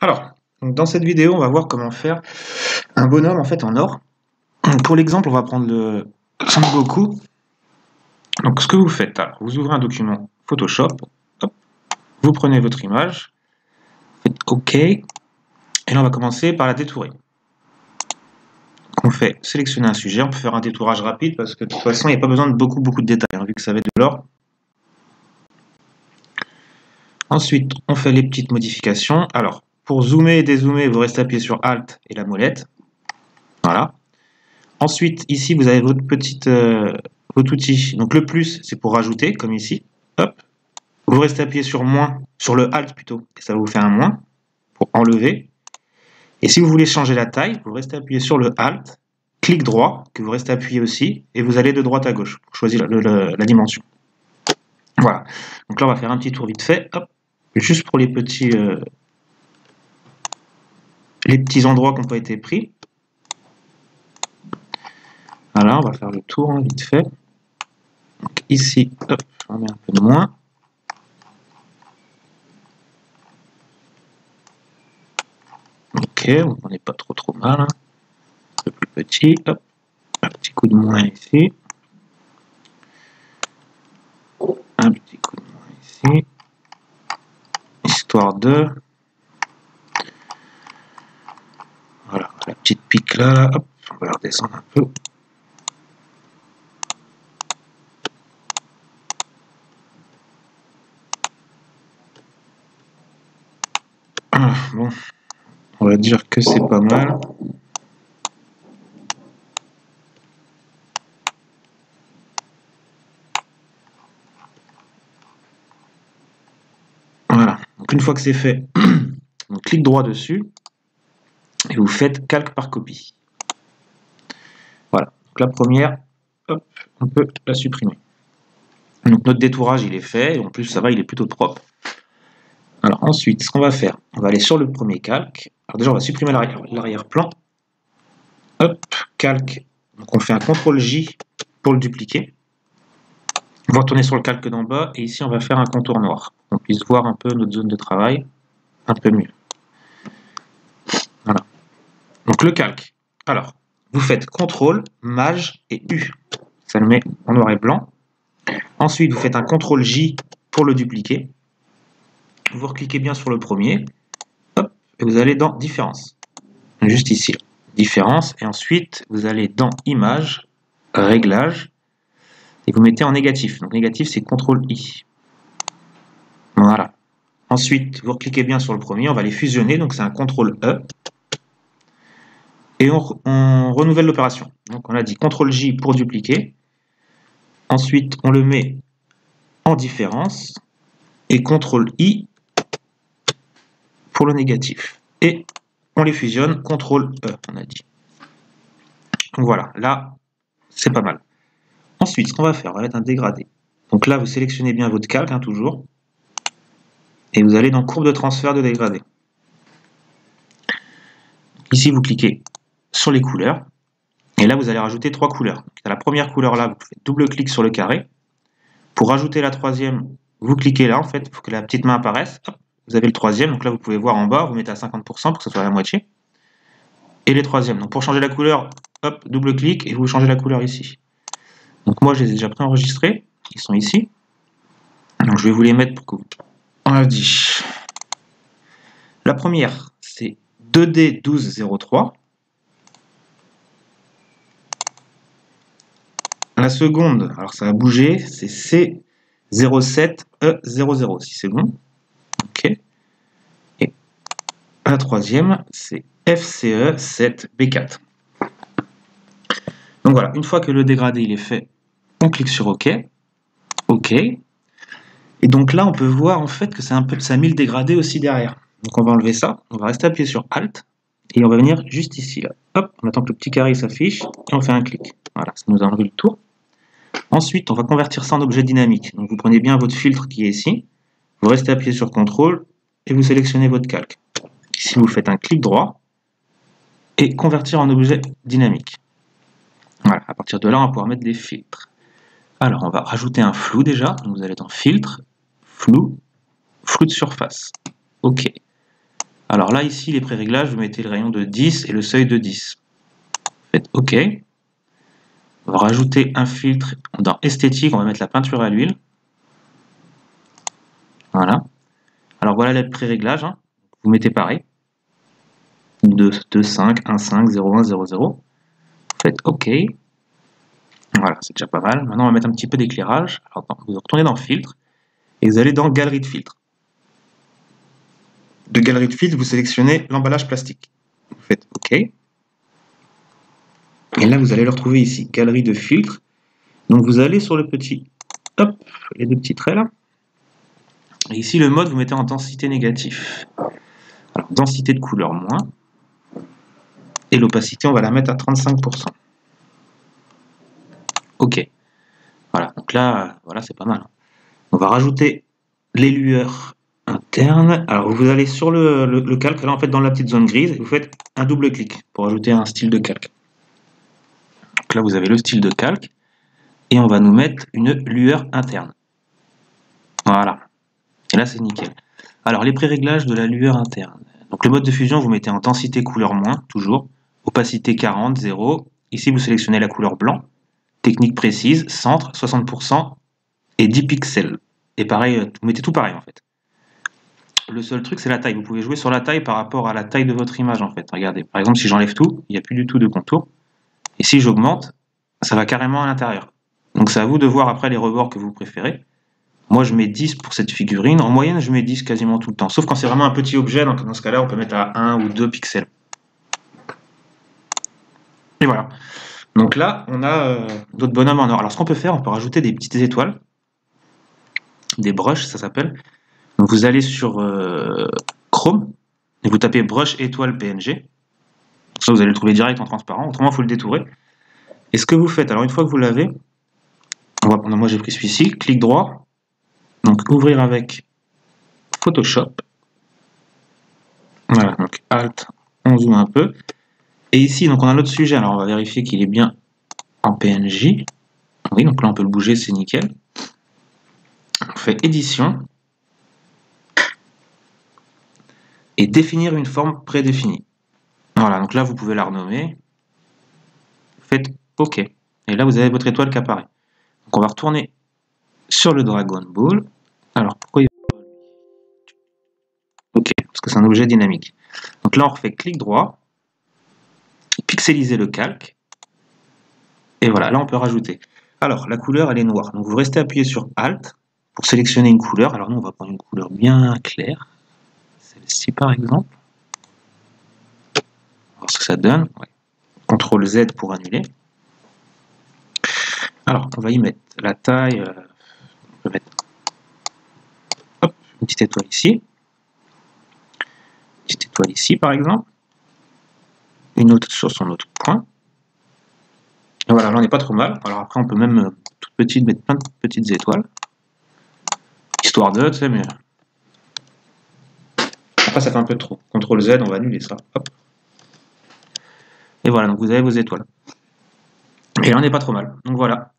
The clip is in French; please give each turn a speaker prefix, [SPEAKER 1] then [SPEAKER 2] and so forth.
[SPEAKER 1] Alors, donc dans cette vidéo, on va voir comment faire un bonhomme en fait en or. Pour l'exemple, on va prendre le Son Goku. Donc ce que vous faites, alors, vous ouvrez un document Photoshop, hop, vous prenez votre image, faites OK, et là on va commencer par la détourer. On fait sélectionner un sujet, on peut faire un détourage rapide parce que de toute façon il n'y a pas besoin de beaucoup de détails, hein, vu que ça va être de l'or. Ensuite, on fait les petites modifications. Alors, pour zoomer et dézoomer, vous restez appuyé sur Alt et la molette. Voilà. Ensuite, ici, vous avez votre votre outil. Donc le plus, c'est pour rajouter, comme ici. Hop. Vous restez appuyé sur moins, sur le Alt plutôt, et ça va vous faire un moins pour enlever. Et si vous voulez changer la taille, vous restez appuyé sur le Alt, clic droit, que vous restez appuyé aussi, et vous allez de droite à gauche pour choisir la dimension. Voilà. Donc là, on va faire un petit tour vite fait. Hop. Juste pour les petits endroits qui n'ont pas été pris. Voilà, on va faire le tour hein, vite fait. Donc ici, hop, on met un peu de moins. Ok, on n'est pas trop mal. Hein. Un peu plus petit, hop, un petit coup de moins ici. Un petit coup de moins ici. Histoire de... Voilà, la petite pique là, hop, on va la redescendre un peu. Ah, bon, on va dire que c'est pas mal. Voilà, donc une fois que c'est fait, on clique droit dessus et vous faites calque par copie. Voilà, donc la première, hop, on peut la supprimer. Donc notre détourage il est fait, et en plus ça va, il est plutôt propre. Alors ensuite, ce qu'on va faire, on va aller sur le premier calque. Alors déjà on va supprimer l'arrière-plan. Hop, calque, donc on fait un CTRL-J pour le dupliquer. On va retourner sur le calque d'en bas, et ici on va faire un contour noir, pour qu'on puisse voir un peu notre zone de travail, un peu mieux. Voilà. Donc le calque. Alors, vous faites CTRL, Maj et U. Ça le met en noir et blanc. Ensuite, vous faites un CTRL-J pour le dupliquer. Vous recliquez bien sur le premier. Hop, et vous allez dans Différence. Juste ici. Différence. Et ensuite, vous allez dans Image, Réglages. Et vous mettez en négatif. Donc négatif, c'est CTRL-I. Voilà. Ensuite, vous recliquez bien sur le premier. On va les fusionner. Donc c'est un CTRL-E. Et on renouvelle l'opération. Donc on a dit CTRL-J pour dupliquer. Ensuite, on le met en différence. Et CTRL-I pour le négatif. Et on les fusionne, CTRL-E, on a dit. Donc voilà, là, c'est pas mal. Ensuite, ce qu'on va faire, on va mettre un dégradé. Donc là, vous sélectionnez bien votre calque, hein, toujours. Et vous allez dans courbe de transfert de dégradé. Ici, vous cliquez sur les couleurs. Et là, vous allez rajouter 3 couleurs. Donc, à la première couleur, là, vous faites double-clic sur le carré. Pour rajouter la troisième, vous cliquez là, en fait, il faut que la petite main apparaisse. Hop, vous avez le troisième, donc là, vous pouvez voir en bas, vous mettez à 50% pour que ce soit la moitié. Et les troisièmes. Donc pour changer la couleur, hop, double-clic, et vous changez la couleur ici. Donc moi, je les ai déjà préenregistrés. Ils sont ici. Donc je vais vous les mettre pour que vous... On a dit. La première, c'est 2D1203. La seconde, alors ça va bouger, c'est C07E00, si c'est bon. Ok. Et la troisième, c'est FCE7B4. Donc voilà, une fois que le dégradé il est fait, on clique sur OK. OK. Et donc là, on peut voir en fait que ça a mis le dégradé aussi derrière. Donc on va enlever ça, on va rester appuyé sur Alt, et on va venir juste ici, là. Hop, on attend que le petit carré s'affiche, et on fait un clic. Voilà, ça nous a enlevé le tour. Ensuite, on va convertir ça en objet dynamique. Donc vous prenez bien votre filtre qui est ici, vous restez appuyé sur CTRL, et vous sélectionnez votre calque. Ici, vous faites un clic droit, et convertir en objet dynamique. Voilà, à partir de là, on va pouvoir mettre des filtres. Alors, on va rajouter un flou déjà, donc vous allez dans Filtre, Flou, Flou de surface. OK. Alors là, ici, les pré-réglages, vous mettez le rayon de 10 et le seuil de 10. Faites OK. On va rajouter un filtre dans esthétique, on va mettre la peinture à l'huile. Voilà. Alors voilà les pré-réglages. Hein. Vous mettez pareil. 2, 2, 5, 1, 5, 0, 1, 0, 0. Faites OK. Voilà, c'est déjà pas mal. Maintenant, on va mettre un petit peu d'éclairage. Alors, vous retournez dans Filtre et vous allez dans Galerie de filtres. De Galerie de filtres, vous sélectionnez l'emballage plastique. Vous faites OK. Et là, vous allez le retrouver ici, Galerie de filtres. Donc, vous allez sur le petit, hop, les deux petits traits là. Et ici, le mode, vous mettez en densité négatif. Alors, densité de couleur moins. Et l'opacité, on va la mettre à 35%. OK. Voilà, donc là, voilà, c'est pas mal. On va rajouter les lueurs internes. Alors, vous allez sur le calque, là, en fait, dans la petite zone grise, et vous faites un double clic pour ajouter un style de calque. Donc là, vous avez le style de calque, et on va nous mettre une lueur interne. Voilà. Et là, c'est nickel. Alors, les pré-réglages de la lueur interne. Donc, le mode de fusion, vous mettez en densité couleur moins, toujours. Opacité 40, 0. Ici, vous sélectionnez la couleur blanc. Technique précise, centre, 60% et 10 pixels. Et pareil, vous mettez tout pareil, en fait. Le seul truc, c'est la taille. Vous pouvez jouer sur la taille par rapport à la taille de votre image, en fait. Regardez, par exemple, si j'enlève tout, il n'y a plus du tout de contour. Et si j'augmente, ça va carrément à l'intérieur. Donc, c'est à vous de voir après les rebords que vous préférez. Moi, je mets 10 pour cette figurine. En moyenne, je mets 10 quasiment tout le temps. Sauf quand c'est vraiment un petit objet, donc dans ce cas-là, on peut mettre à 1 ou 2 pixels. Et voilà. Donc là, on a d'autres bonhommes en or. Alors, ce qu'on peut faire, on peut rajouter des petites étoiles. Des brushes, ça s'appelle. Donc, vous allez sur Chrome et vous tapez brush étoile PNG. Ça, vous allez le trouver direct en transparent. Autrement, il faut le détourer. Et ce que vous faites, alors une fois que vous l'avez, moi j'ai pris celui-ci, clic droit. Donc, ouvrir avec Photoshop. Voilà, donc Alt, on zoome un peu. Et ici, donc on a notre sujet. Alors, on va vérifier qu'il est bien en PNG. Oui, donc là, on peut le bouger, c'est nickel. On fait édition. Et définir une forme prédéfinie. Voilà, donc là, vous pouvez la renommer. Faites OK. Et là, vous avez votre étoile qui apparaît. Donc, on va retourner sur le Dragon Ball. Alors, pourquoi il... OK, parce que c'est un objet dynamique. Donc là, on refait clic droit. Pixeliser le calque. Et voilà, là, on peut rajouter. Alors, la couleur, elle est noire. Donc, vous restez appuyé sur Alt pour sélectionner une couleur. Alors, nous, on va prendre une couleur bien claire. Celle-ci, par exemple. On va voir ce que ça donne. Ouais. CTRL Z pour annuler. Alors, on va y mettre la taille. On peut mettre hop, une petite étoile ici. Une petite étoile ici, par exemple. Une autre sur son autre point. Et voilà, là, on n'est pas trop mal. Alors, après, on peut même, toute petite, mettre plein de petites étoiles. Histoire de, tu sais, mais... Après, ça fait un peu trop. CTRL Z, on va annuler ça. Hop. Et voilà, donc vous avez vos étoiles. Et là, on n'est pas trop mal. Donc voilà.